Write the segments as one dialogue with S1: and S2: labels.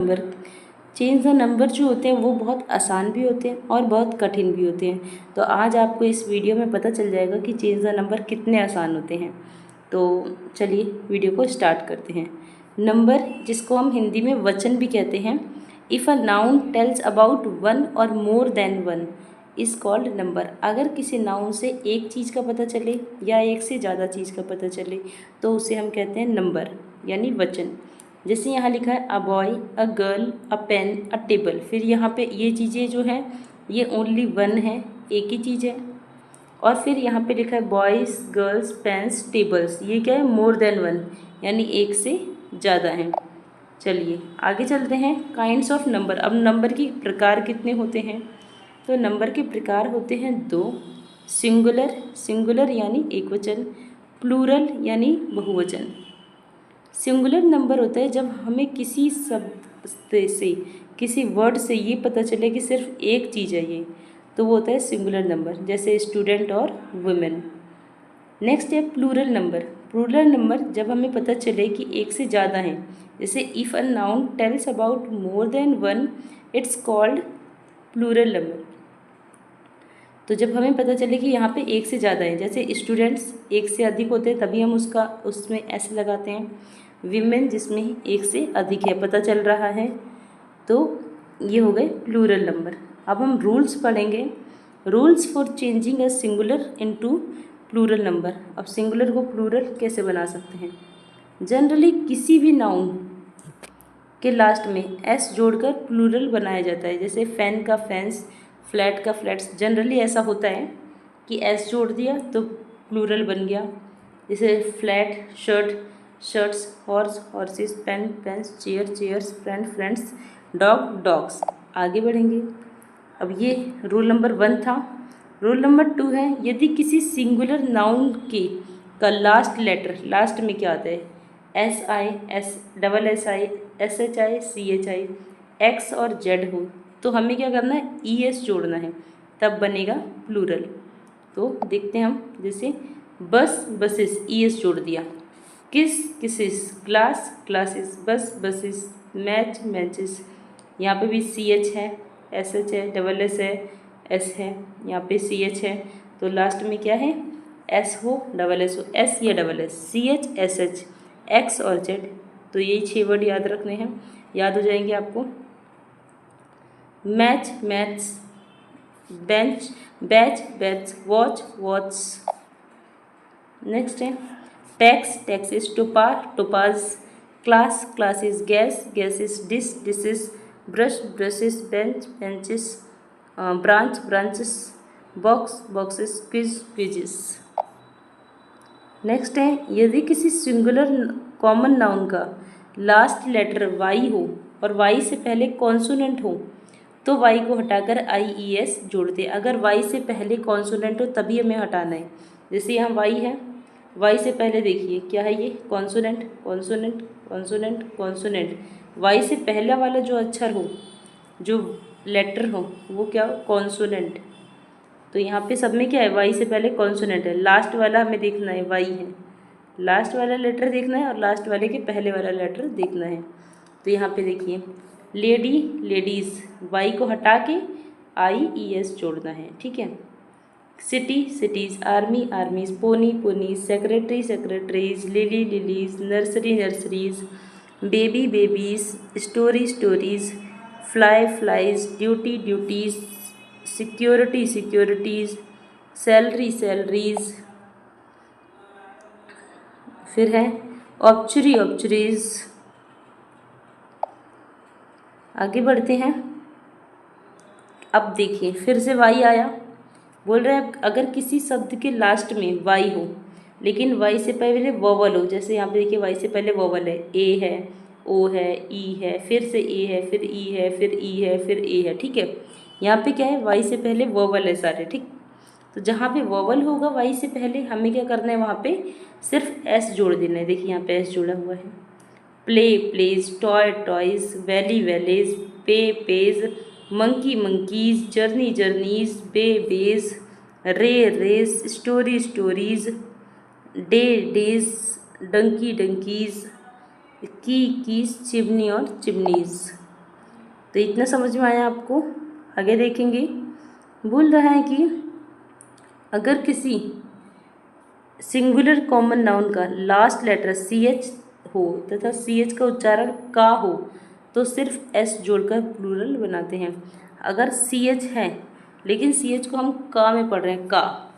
S1: Number. Change the number जो होते हैं वो बहुत आसान भी होते हैं और बहुत कठिन भी होते हैं। तो आज आपको इस वीडियो में पता चल जाएगा कि चेंज द नंबर कितने आसान होते हैं। तो चलिए वीडियो को स्टार्ट करते हैं। नंबर, जिसको हम हिंदी में वचन भी कहते हैं, if a noun tells about one or more than one is called number. अगर किसी नाउन से एक चीज़ का पता चले या एक से ज़्यादा चीज़ का पता चले तो उसे हम कहते हैं नंबर यानी वचन। जैसे यहाँ लिखा है a boy, a girl, a pen, a table. फिर यहाँ पे ये चीज़ें जो हैं ये ओनली वन है, एक ही चीज़ है। और फिर यहाँ पे लिखा है बॉयज़, गर्ल्स, पेन्स, टेबल्स। ये क्या है? मोर देन वन यानी एक से ज़्यादा हैं। चलिए आगे चलते हैं। Kinds of number. अब नंबर के प्रकार कितने होते हैं? तो नंबर के प्रकार होते हैं दो। सिंगुलर, सिंगुलर यानी एक वचन, प्लूरल यानी बहुवचन। सिंगुलर नंबर होता है जब हमें किसी शब्द से, किसी वर्ड से ये पता चले कि सिर्फ एक चीज़ है ये, तो वो होता है सिंगुलर नंबर, जैसे स्टूडेंट और वुमेन। नेक्स्ट है प्लूरल नंबर। प्लूरल नंबर जब हमें पता चले कि एक से ज़्यादा हैं, जैसे if a noun tells about more than one it's called plural number. तो जब हमें पता चले कि यहाँ पे एक से ज़्यादा है, जैसे स्टूडेंट्स एक से अधिक होते हैं तभी हम उसमें ऐसे लगाते हैं। विमेन जिसमें एक से अधिक है पता चल रहा है, तो ये हो गए प्लूरल नंबर। अब हम रूल्स पढ़ेंगे। Rules for changing a singular into plural number. अब सिंगुलर को प्लूरल कैसे बना सकते हैं? जनरली किसी भी नाउन के लास्ट में एस जोड़कर प्लूरल बनाया जाता है, जैसे फैन का फैंस, फ्लैट का फ्लैट्स। जनरली ऐसा होता है कि एस जोड़ दिया तो प्लूरल बन गया, जैसे flat shirt, shirts, horse, horses, pen, pens, chair, chairs, friend, friends, dog, dogs. आगे बढ़ेंगे। अब ये रूल नंबर 1 था। रूल नंबर 2 है, यदि किसी सिंगुलर नाउन के का लास्ट लेटर, लास्ट में क्या आता है? S I, S, double S I, S H I, C H I, X और जेड हो तो हमें क्या करना है? ई एस जोड़ना है, तब बनेगा प्लूरल। तो देखते हैं हम, जैसे बस, बसेस, ई एस जोड़ दिया। किस, किसिस, क्लास, क्लासेस, बस, बसेस, मैच, मैचेस। यहाँ पे भी सी एच है, एस एच है, डबल एस है, एस है, यहाँ पे सी एच है, तो लास्ट में क्या है? एस हो, डबल एस हो, एस या double S, C H, S H, X और जेड। तो यही 6 वर्ड याद रखने हैं, याद हो जाएंगे आपको। Match, maths, bench, batch, batch, watch, watch. Next है टैक्स, टैक्सेस, टोपा, topaz, class, classes, gas, gases, dish, dishes, brush, brushes, bench, benches, branch, branches, box, boxes, quiz, quizzes. Next है यदि किसी सिंगुलर कॉमन नाउन का last letter Y हो और Y से पहले कॉन्सोनेंट हो तो वाई को हटाकर आई ई एस जोड़ दे। अगर वाई से पहले कॉन्सोनेंट हो तभी हमें हटाना है। जैसे यहाँ वाई है, वाई से पहले देखिए क्या है? ये consonant, consonant, consonant, consonant. Y से पहला वाला जो अक्षर हो, जो लेटर हो, वो क्या हो? कॉन्सोनेंट। तो यहाँ पे सब में क्या है? वाई से पहले कॉन्सोनेंट है। लास्ट वाला हमें देखना है, वाई है, लास्ट वाला लेटर देखना है और लास्ट वाले के पहले वाला लेटर देखना है। तो यहाँ पे देखिए लेडी, लेडीज़, वाई को हटा के आई ई एस जोड़ना है, ठीक है। City, cities, army, armies, pony, ponies, secretary, secretaries, lily, lilies, nursery, nurseries, baby, babies, story, stories, fly, flies, duty, duties, security, securities, salary, salaries. फिर है ऑब्चुरी, ऑब्चुरीज़। आगे बढ़ते हैं। अब देखिए फिर से वाई आया। बोल रहे हैं अगर किसी शब्द के लास्ट में वाई हो लेकिन वाई से पहले वोवल हो, जैसे यहाँ पे देखिए वाई से पहले वोवल है, ए है, ओ है, ई है, फिर से ए है, फिर ई है, फिर ई है, फिर ए है, ठीक है। यहाँ पे क्या है? वाई से पहले वोवल है सारे, ठीक। तो जहाँ पे वोवल होगा वाई से पहले हमें क्या करना है? वहाँ पे सिर्फ एस जोड़ देना है। देखिए यहाँ पे एस जोड़ा हुआ है। Play, plays, toy, toys, valley, valleys, pay, pays, monkey, monkeys, journey, journeys, bay, bays, ray, rays, story, stories, day, days, donkey, donkeys, key, keys, chimney और चिमनीज। तो इतना समझ में आया आपको। आगे देखेंगे, बोल रहा है कि अगर किसी सिंगुलर कॉमन नाउन का लास्ट लेटर CH हो तथा CH का उच्चारण का हो तो सिर्फ S जोड़कर प्लूरल बनाते हैं। अगर CH है लेकिन CH को हम का में पढ़ रहे हैं, का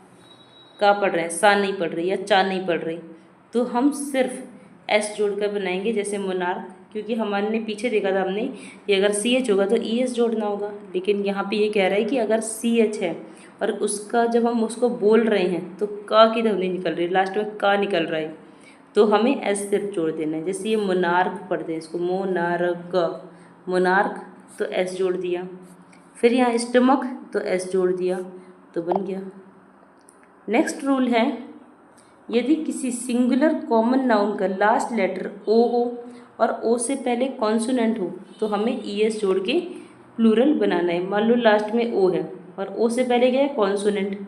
S1: पढ़ रहे हैं, सा नहीं पढ़ रही या चा नहीं पढ़ रही, तो हम सिर्फ S जोड़कर बनाएंगे। जैसे मोनार्क, क्योंकि हमारे पीछे देखा था हमने कि अगर CH होगा तो ES जोड़ना होगा, लेकिन यहाँ पे ये कह रहा है कि अगर CH है और उसका जब हम उसको बोल रहे हैं तो का की ध्वनि निकल रही है, लास्ट में का निकल रहा है, तो हमें एस सिर्फ जोड़ देना है। जैसे ये मोनार्क पढ़ते हैं इसको मोनार्क, मोनार्क तो एस जोड़ दिया। फिर यहाँ स्टमक तो एस जोड़ दिया, तो बन गया। नेक्स्ट रूल है, यदि किसी सिंगुलर कॉमन नाउन का लास्ट लेटर ओ हो और ओ से पहले कॉन्सोनेंट हो तो हमें ES जोड़ के प्लूरल बनाना है। मान लो लास्ट में ओ है और ओ से पहले क्या है, कॉन्सोनेंट,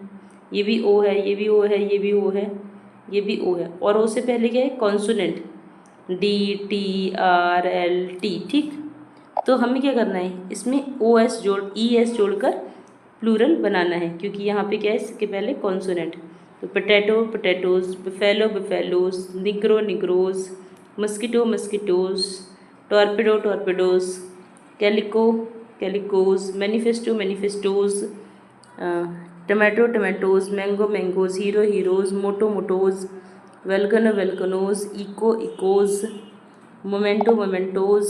S1: ये भी ओ है, ये भी ओ है, ये भी ओ है, ये भी ओ है, और ओ से पहले क्या है, कॉन्सोनेंट, DTRLT, ठीक। तो हमें क्या करना है, इसमें ES जोड़कर प्लूरल बनाना है, क्योंकि यहाँ पे क्या है, इसके पहले कॉन्सोनेंट। तो potato potatoes, buffalo buffaloes, negro negroes, mosquito mosquitoes, torpedo torpedoes, calico calicoes, manifesto manifestoes, tomato tomatoes, mango mangoes, hero heroes, motto mottoes, volcano volcanoes, echo echoes, memento mementoes.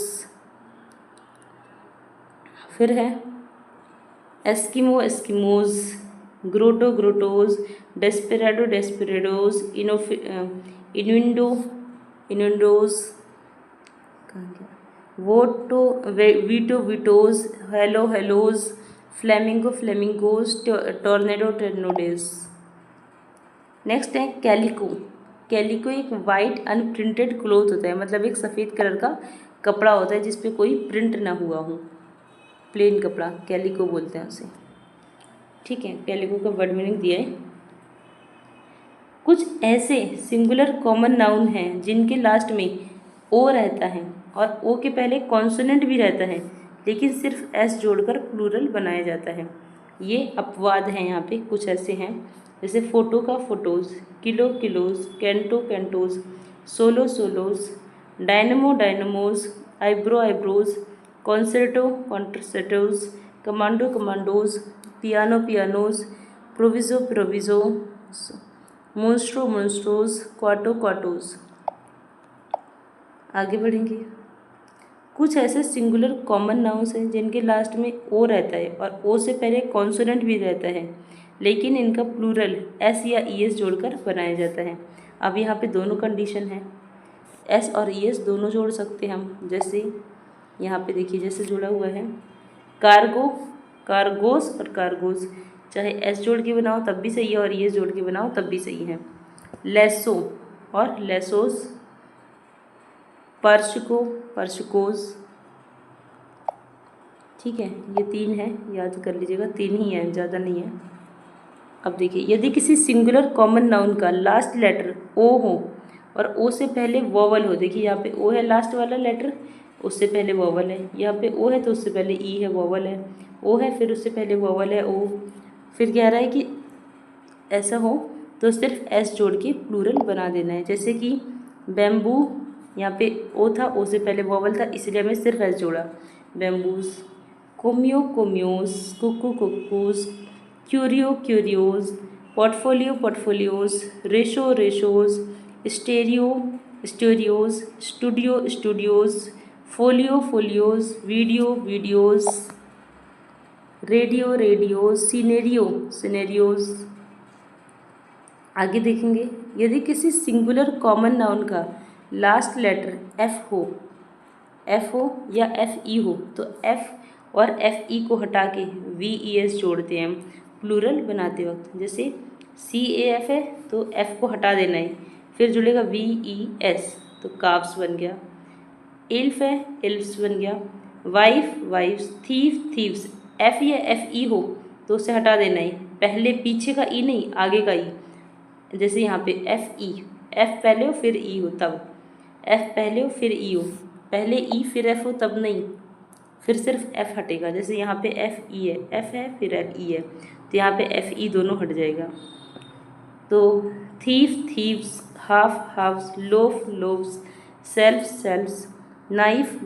S1: फिर है Eskimo Eskimos, grotto grottoes, desperado desperadoes, innuendo innuendoes, veto veto vetoes, halo haloes, flamingo flamingoes, tornado tornadoes. Next है calico. Calico एक white unprinted cloth होता है, मतलब एक सफ़ेद colour का कपड़ा होता है जिस पे कोई प्रिंट ना हुआ हो, प्लेन कपड़ा, कैलिको बोलते हैं उसे, ठीक है। कैलिको का वर्ड मीनिंग दिया है। कुछ ऐसे सिंगुलर कॉमन नाउन हैं जिनके लास्ट में ओ रहता है और ओ के पहले कॉन्सोनेंट भी रहता है, लेकिन सिर्फ एस जोड़कर प्लूरल बनाया जाता है। ये अपवाद हैं, यहाँ पे कुछ ऐसे हैं, जैसे फोटो का photos, kilo kilos, canto cantos, solo solos, dynamo dynamos, eyebrow eyebrows, concerto concertos, commando commandos, piano pianos, proviso proviso, मोन्स्ट्रो मोन्स्ट्रोज, क्वाटो क्वाटोज। आगे बढ़ेंगे। कुछ ऐसे सिंगुलर कॉमन नाउन्स हैं जिनके लास्ट में ओ रहता है और ओ से पहले कॉन्सोनेंट भी रहता है, लेकिन इनका प्लूरल एस या ES जोड़कर बनाया जाता है। अब यहाँ पे दोनों कंडीशन है, एस और ES दोनों जोड़ सकते हैं हम। जैसे यहाँ पे देखिए, जैसे जुड़ा हुआ है कार्गो, कार्गोस और कार्गोज, चाहे एस जोड़ के बनाओ तब भी सही है और ES जोड़ के बनाओ तब भी सही है। लेसो और लेसोस, पर्शको पर्शकोज, ठीक है। ये तीन है, याद कर लीजिएगा, तीन ही है, ज़्यादा नहीं है। अब देखिए, यदि किसी सिंगुलर कॉमन नाउन का लास्ट लेटर ओ हो और ओ से पहले वोवल हो, देखिए यहाँ पे ओ है लास्ट वाला लेटर, उससे पहले वोवल है, यहाँ पे ओ है तो उससे पहले ई है, वोवल है, ओ है फिर उससे पहले वोवल है ओ, फिर कह रहा है कि ऐसा हो तो सिर्फ एस जोड़ के प्लूरल बना देना है। जैसे कि बैम्बू, यहाँ पे ओ था, ओ से पहले वोवल था, इसलिए हमें सिर्फ एस जोड़ा, bamboos. Cameo cameos, cuckoo cuckoos, curio curios, portfolio portfolios, ratio ratios, stereo stereos, studio studios, folio folios, video videos, radio radios, scenario scenarios. आगे देखेंगे, यदि किसी सिंगुलर कॉमन नाउन का लास्ट लेटर एफ हो या FE हो तो F और FE को हटा के VES जोड़ते हैं हम प्लूरल बनाते वक्त। जैसे CAF है तो F को हटा देना है, फिर जुड़ेगा VES तो काफ्स बन गया। इल्फ है, इल्फ्स बन गया। Wife wifes, thief thieves, F या FE हो तो उसे हटा देना है, पहले पीछे का ई नहीं, आगे का ई। जैसे यहाँ पे FE, F पहले हो फिर E हो तब, F पहले हो फिर E हो, पहले E फिर F हो तब नहीं, फिर सिर्फ एफ हटेगा। जैसे यहाँ पे एफ ई है, एफ है फिर एफ ई है, तो यहाँ पे एफ ई दोनों हट जाएगा। तो thief thieves, half halfs, loaf loaves, self selfs, knife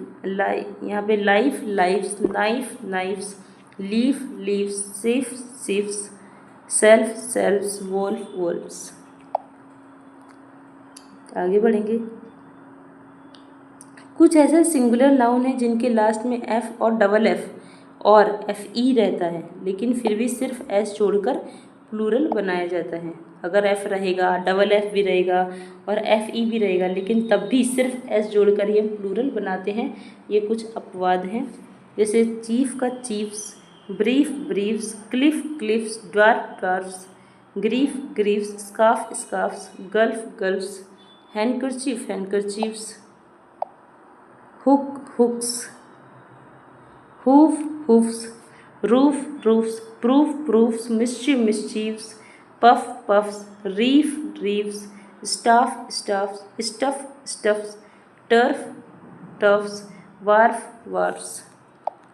S1: यहाँ पे life lifes, knife knifes, leaf leaves, सिफ सिफ्स, सेल्फ सेल्फ्स, वोल्फ वोल्फ्स। आगे बढ़ेंगे। कुछ ऐसे सिंगुलर नाउन हैं जिनके लास्ट में एफ और डबल एफ और एफ ई रहता है, लेकिन फिर भी सिर्फ एस छोड़कर प्लूरल बनाया जाता है। अगर एफ रहेगा, डबल एफ भी रहेगा और एफ ई भी रहेगा, लेकिन तब भी सिर्फ एस जोड़कर ये प्लूरल बनाते हैं। ये कुछ अपवाद हैं, जैसे चीफ का chiefs, brief briefs, cliff cliffs, dwarf dwarfs, grief griefs, scarf scarfs, gulf gulfs, handkerchief handkerchiefs, hook hooks, hoof hoofs, roof roofs, proof proofs, mischief mischiefs, puff puffs, reef reefs, staff staffs, stuff stuffs, turf turfs, wharf wharfs।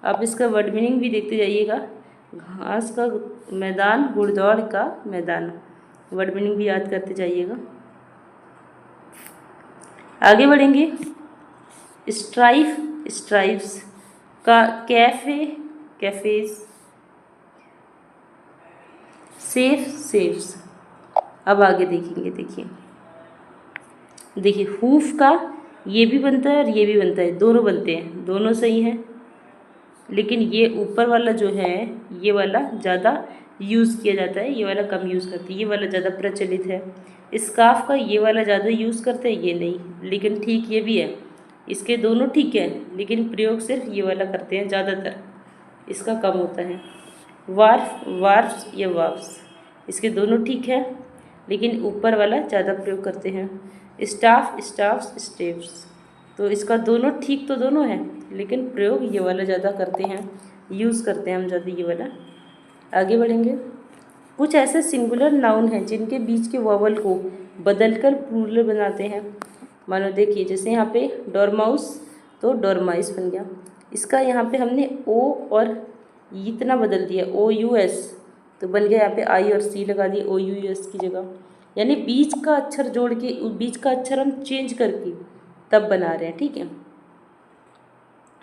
S1: आप इसका word meaning भी देखते जाइएगा। घास का मैदान, घुड़दौड़ का मैदान, वर्ड मीनिंग भी याद करते जाइएगा। आगे बढ़ेंगे। स्ट्राइफ स्ट्राइप्स का कैफे कैफेज, सेफ सेफ्स। अब आगे देखेंगे। देखिए हूफ का ये भी बनता है और ये भी बनता है, दोनों बनते हैं, दोनों सही हैं, लेकिन ये ऊपर वाला जो है ये वाला ज़्यादा यूज़ किया जाता है, ये वाला कम यूज़ करते हैं, ये वाला ज़्यादा प्रचलित है। स्कार्फ का ये वाला ज़्यादा यूज़ करते हैं, ये नहीं, लेकिन ठीक ये भी है। इसके दोनों ठीक है, लेकिन प्रयोग सिर्फ ये वाला करते हैं ज़्यादातर, इसका कम होता है। वार्फ वार्फ्स या वार्फ्स, इसके दोनों ठीक है, लेकिन ऊपर वाला ज़्यादा प्रयोग करते हैं। स्टाफ स्टाफ्स स्टेप्स, तो इसका दोनों ठीक तो दोनों है, लेकिन प्रयोग ये वाला ज़्यादा करते हैं, यूज़ करते हैं हम ज़्यादा ये वाला। आगे बढ़ेंगे। कुछ ऐसे सिंगुलर नाउन हैं जिनके बीच के वॉवल को बदलकर प्लूरल बनाते हैं। मानो देखिए, जैसे यहाँ पे डोरमाउस तो डोरमाइस बन गया, इसका यहाँ पे हमने ओ और इतना बदल दिया, ओ यू एस, तो बन गया यहाँ पे आई और सी लगा दिए ओ यू एस की जगह, यानी बीच का अक्षर जोड़ के, बीच का अक्षर हम चेंज करके तब बना रहे हैं, ठीक है।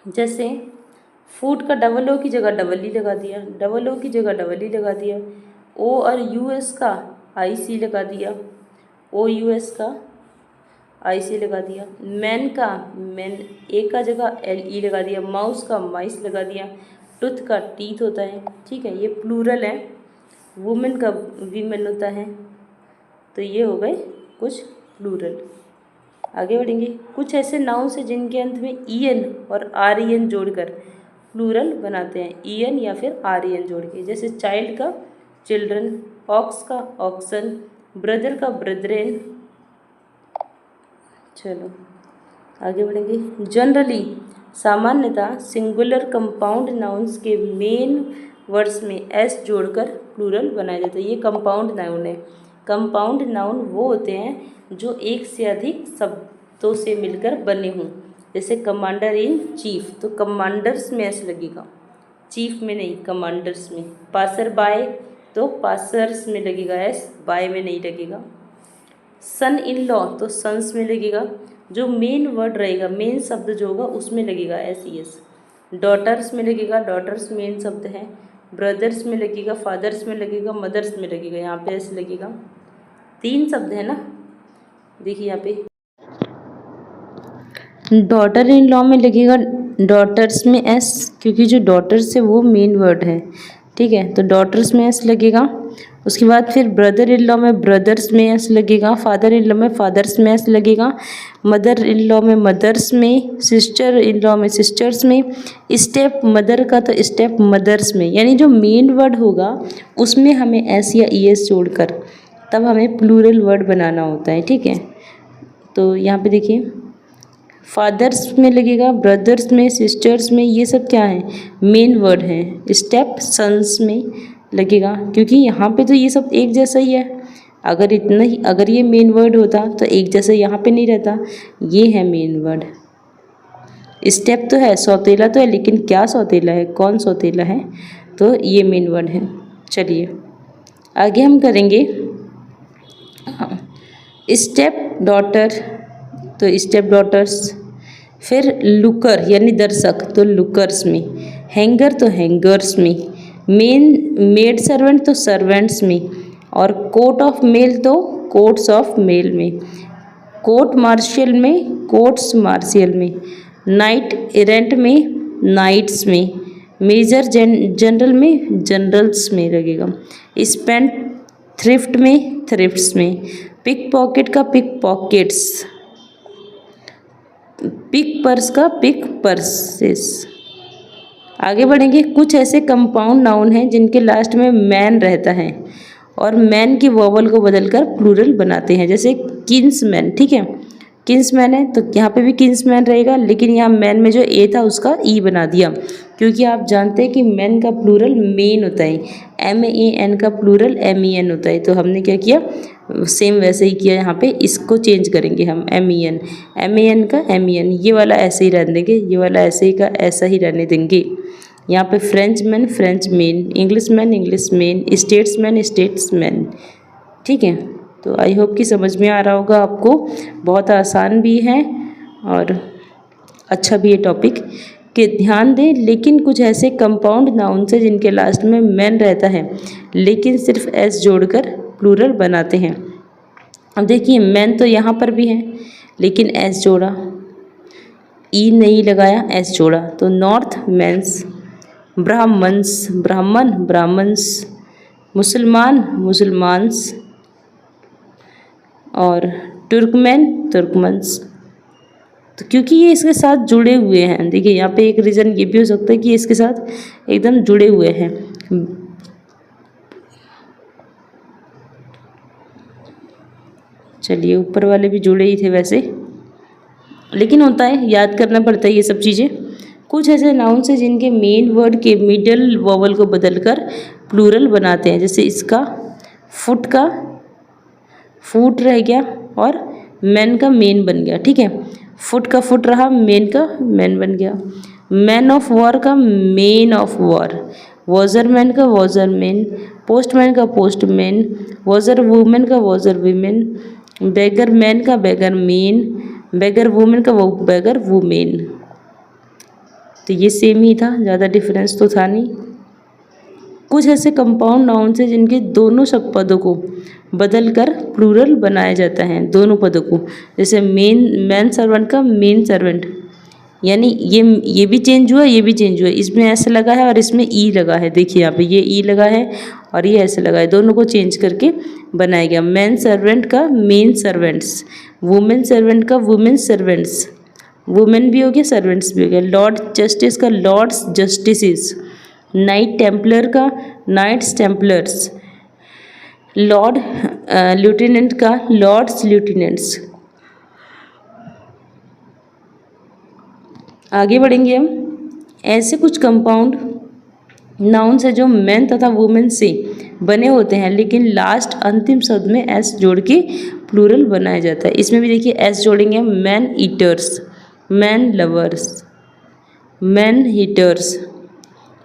S1: जैसे फूड का डबल ओ की जगह डबल ई लगा दिया, डबल ओ की जगह डबल ई लगा दिया, ओ और यू एस का आई सी लगा दिया, ओ यू एस का आई सी लगा दिया। मैन का मैन ए का जगह एल ई लगा दिया, माउस का माइस लगा दिया, टूथ का टीथ होता है, ठीक है, ये प्लूरल है। वुमेन का वीमेन होता है, तो ये हो गए कुछ प्लूरल। आगे बढ़ेंगे। कुछ ऐसे नाउन्स हैं जिनके अंत में ई एन और आर ई एन जोड़कर प्लूरल बनाते हैं, ई एन या फिर आर ई एन जोड़ के, जैसे चाइल्ड का चिल्ड्रन, ऑक्स का ऑक्सन, ब्रदर का ब्रदरेन। चलो आगे बढ़ेंगे। जनरली सामान्यतः सिंगुलर कंपाउंड नाउन्स के मेन वर्ड्स में एस जोड़कर प्लूरल बनाया जाता है। ये कंपाउंड नाउन है। कंपाउंड नाउन वो होते हैं जो एक से अधिक शब्दों से मिलकर बने हों, जैसे कमांडर इन चीफ, तो कमांडर्स में एस लगेगा, चीफ में नहीं, कमांडर्स में। पासर बाय, तो पासर्स में लगेगा एस, बाय में नहीं लगेगा। सन इन लॉ, तो सन्स में लगेगा, जो मेन वर्ड रहेगा, मेन शब्द जो होगा उसमें लगेगा एस ई एस। डॉटर्स में लगेगा, डॉटर्स मेन शब्द है। ब्रदर्स में लगेगा, फादर्स में लगेगा, मदर्स में लगेगा, यहाँ पे एस लगेगा। 3 शब्द है ना, देखिए यहाँ पे डॉटर इन लॉ में लगेगा डॉटर्स में एस, क्योंकि जो डॉटर्स है वो मेन वर्ड है, ठीक है, तो डॉटर्स में एस लगेगा। उसके बाद फिर ब्रदर इन लॉ में ब्रदर्स में एस लगेगा, फादर इन लॉ में फादर्स में एस लगेगा, मदर इन लॉ में मदर्स में, सिस्टर इन लॉ में सिस्टर्स में, स्टेप मदर का तो स्टेप मदर्स में, यानी जो मेन वर्ड होगा उसमें हमें एस या ई एस जोड़कर तब हमें प्लूरल वर्ड बनाना होता है, ठीक है। तो यहाँ पे देखिए फादर्स में लगेगा, ब्रदर्स में, सिस्टर्स में, ये सब क्या है, मेन वर्ड हैं। स्टेप सन्स में लगेगा, क्योंकि यहाँ पे तो ये सब एक जैसा ही है। अगर इतना ही, अगर ये मेन वर्ड होता तो एक जैसा यहाँ पे नहीं रहता, ये है मेन वर्ड। स्टेप तो है, सौतेला तो है, लेकिन क्या सौतेला है, कौन सौतेला है, तो ये मेन वर्ड है। चलिए आगे हम करेंगे स्टेप डॉटर, तो स्टेप डॉटर्स। फिर लुकर यानी दर्शक, तो लुकर्स में। हैंगर तो हैंगर्स में। मेड सर्वेंट तो सर्वेंट्स में। और कोट ऑफ मेल तो कोट्स ऑफ मेल में। कोर्ट मार्शियल में कोर्ट्स मार्शियल में। नाइट एरेंट में नाइट्स में। मेजर जनरल में जनरल्स में लगेगा। स्पेंड थ्रिफ्ट में थ्रिफ्ट्स में। पिक पॉकेट का पिक पॉकेट्स। पिक पर्स का पिक पर्सेस। आगे बढ़ेंगे। कुछ ऐसे कंपाउंड नाउन हैं जिनके लास्ट में मैन रहता है और मैन की वोवल को बदलकर प्लूरल बनाते हैं, जैसे किन्समैन। ठीक है, किन्समैन है तो यहाँ पे भी किन्समैन रहेगा, लेकिन यहाँ मैन में जो ए था उसका ई बना दिया, क्योंकि आप जानते हैं कि मैन का प्लूरल मेन होता है, MEN का प्लूरल MEN होता है। तो हमने क्या किया, सेम वैसे ही किया, यहाँ पे इसको चेंज करेंगे हम MEN का MEN, ये वाला ऐसे ही रहने देंगे, ये वाला ऐसे ही का ऐसा ही रहने देंगे। यहाँ पे Frenchman Frenchmen, Englishman Englishman, statesman statesman. ठीक है, तो आई होप कि समझ में आ रहा होगा आपको। बहुत आसान भी है और अच्छा भी है टॉपिक, कि ध्यान दें। लेकिन कुछ ऐसे कंपाउंड नाउन से जिनके लास्ट में मैन रहता है, लेकिन सिर्फ एस जोड़कर प्लूरल बनाते हैं। अब देखिए मैन तो यहाँ पर भी है, लेकिन एस जोड़ा, ई नहीं लगाया, एस जोड़ा, तो नॉर्थ मेंस, ब्राह्मण्स ब्राह्मण ब्राह्मण्स, मुसलमान मुसलमान्स, और तुर्कमैन तुर्कमन्स। तो क्योंकि ये इसके साथ जुड़े हुए हैं, देखिए यहाँ पे एक रीज़न ये भी हो सकता है कि इसके साथ एकदम जुड़े हुए हैं। चलिए ऊपर वाले भी जुड़े ही थे वैसे, लेकिन होता है, याद करना पड़ता है ये सब चीज़ें। कुछ ऐसे नाउन्स हैं जिनके मेन वर्ड के मिडल वोवल को बदलकर प्लूरल बनाते हैं, जैसे इसका फुट का फूट रह गया और मैन का मेन बन गया। ठीक है, फुट का फुट रहा, मेन का मैन बन गया। मैन ऑफ वॉर का मेन ऑफ वॉर, वॉजरमैन का वॉजरमैन, पोस्टमैन का पोस्टमैन, वॉजर वुमेन का वॉजर वीमेन, बेगर मैन का बेगर मेन, बेगर वुमेन का वो बेगर वुमेन। तो ये सेम ही था, ज़्यादा डिफरेंस तो था नहीं। कुछ ऐसे कंपाउंड नाउन से जिनके दोनों सब पदों को बदलकर प्लूरल बनाया जाता है, दोनों पदों को, जैसे मैन सर्वेंट का मेन सर्वेंट, यानी ये भी चेंज हुआ, ये भी चेंज हुआ, इसमें ऐसे लगा है और इसमें ई लगा है। देखिए यहाँ पे ये ई लगा है और ये ऐसे लगा है, दोनों को चेंज करके बनाया गया। मैन सर्वेंट का मेन सर्वेंट्स, वुमेन सर्वेंट का वुमेन सर्वेंट्स, वुमेन भी हो गया सर्वेंट्स भी हो गया। लॉर्ड जस्टिस का लॉर्ड्स जस्टिसेस, नाइट टेम्पलर का नाइट्स टेम्पलर्स, लॉर्ड लेफ्टिनेंट का लॉर्ड्स लिeutenants। आगे बढ़ेंगे हम। ऐसे कुछ कंपाउंड नाउन्स है जो मैन तथा वुमेन से बने होते हैं, लेकिन लास्ट अंतिम शब्द में एस जोड़ के प्लूरल बनाया जाता है। इसमें भी देखिए एस जोड़ेंगे हम, man eaters, man lovers, man heaters,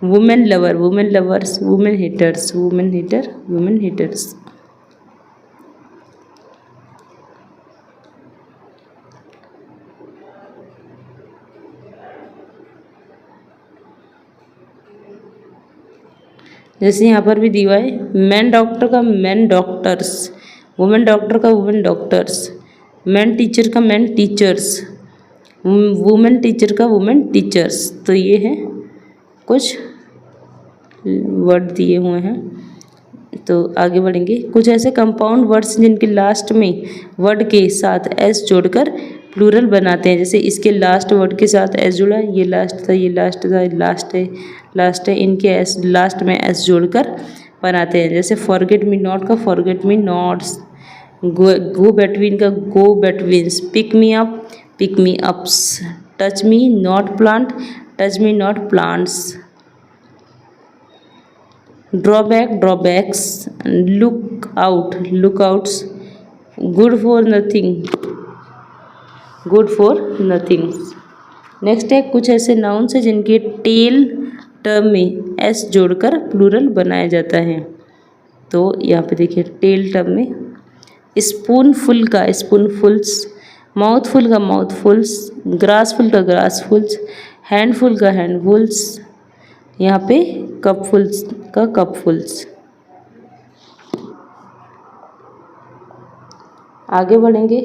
S1: women lover, women lovers, women heaters, women heater, women heaters. जैसे यहाँ पर भी दिया है, मैन डॉक्टर का मैन डॉक्टर्स, वुमेन डॉक्टर का वुमेन डॉक्टर्स, मैन टीचर का मैन टीचर्स, वुमेन टीचर का वुमेन टीचर्स। तो ये है कुछ वर्ड दिए हुए हैं, तो आगे बढ़ेंगे। कुछ ऐसे कंपाउंड वर्ड्स जिनके लास्ट में वर्ड के साथ एस जोड़कर प्लूरल बनाते हैं, जैसे इसके लास्ट वर्ड के साथ एस जुड़ा, ये लास्ट था, ये लास्ट था, लास्ट है, इनके एस लास्ट में एस जोड़कर बनाते हैं। जैसे फॉरगेट मी नॉट का forget me nots, go between का go betweens, pick me ups, touch me not plant, touch me not plants, drawback drawbacks, look outs, good for nothing, good for nothings. Next है कुछ ऐसे nouns हैं जिनके tail term में S जोड़कर plural बनाया जाता है। तो यहाँ पे देखिए टेल टर्म में स्पूनफुल का स्पूनफुल्स, माउथफुल का माउथफुल्स, ग्रासफुल का ग्रासफुल्स, हैंडफुल का हैंडफुल्स, यहाँ पे कपफुल्स का कपफुल्स। आगे बढ़ेंगे